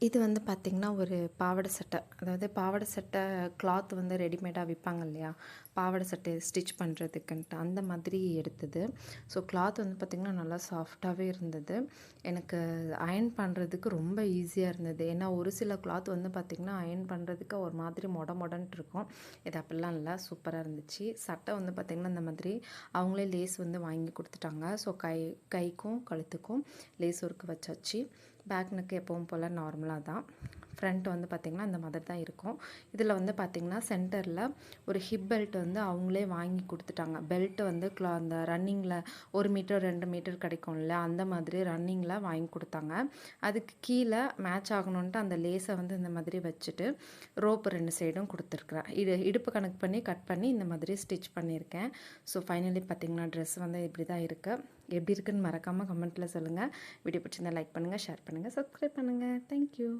இது வந்து பார்த்திங்கன்னா, ஒரு பாவாடை சட்டை. அதாவது பாவாடை சட்டை கிளாத் வந்து ரெடிமேடா விப்பாங்க இல்லையா? பாவாடை சட்டைய ஸ்டிச் பண்ணுறதுக்குன்ட்டு, அந்த மாதிரி எடுத்தது. ஸோ கிளாத் வந்து பார்த்திங்கன்னா, நல்லா சாஃப்ட்டாகவே இருந்தது. எனக்கு அயர்ன் பண்ணுறதுக்கு ரொம்ப ஈஸியாக இருந்தது. ஏன்னா, ஒரு சில கிளாத் வந்து பார்த்திங்கன்னா, அயர்ன் பண்ணுறதுக்கு ஒரு மாதிரி மொடன்ட்டு இருக்கும். இது அப்படிலாம் இல்ல, சூப்பராக இருந்துச்சு. சட்டை வந்து பார்த்திங்கன்னா, இந்த மாதிரி அவங்களே லேஸ் வந்து வாங்கி கொடுத்துட்டாங்க. ஸோ கைக்கும் கழுத்துக்கும் லேஸ் ஒர்க் வச்சாச்சு. பேக் நெக் எப்பவும் போல் நார்மலாக தான். ஃப்ரண்ட் வந்து பார்த்திங்கன்னா இந்த மாதிரி தான் இருக்கும். இதில் வந்து பார்த்திங்கன்னா சென்டரில் ஒரு ஹிப் பெல்ட் வந்து அவங்களே வாங்கி கொடுத்துட்டாங்க. பெல்ட் வந்து அந்த ரன்னிங்கில் 1 மீட்டர் 2 மீட்டர் கிடைக்கும்ல, அந்த மாதிரி ரன்னிங்கில் வாங்கி கொடுத்தாங்க. அதுக்கு கீழே மேட்ச் ஆகணுன்ட்டு அந்த லேஸை வந்து இந்த மாதிரி வச்சுட்டு ரோப்பு 2 சைடும் கொடுத்துருக்குறேன். இடுப்பு கணக்கு பண்ணி கட் பண்ணி இந்த மாதிரி ஸ்டிச் பண்ணியிருக்கேன். ஸோ ஃபைனலி பார்த்திங்கன்னா ட்ரெஸ் வந்து இப்படி தான் இருக்குது. எப்படி இருக்குன்னு மறக்காமல் கமெண்ட்டில் சொல்லுங்கள். வீடியோ பிடிச்சிருந்தா லைக் பண்ணுங்கள், ஷேர் பண்ணுங்கள், சப்ஸ்கிரைப் பண்ணுங்கள். தேங்க்யூ.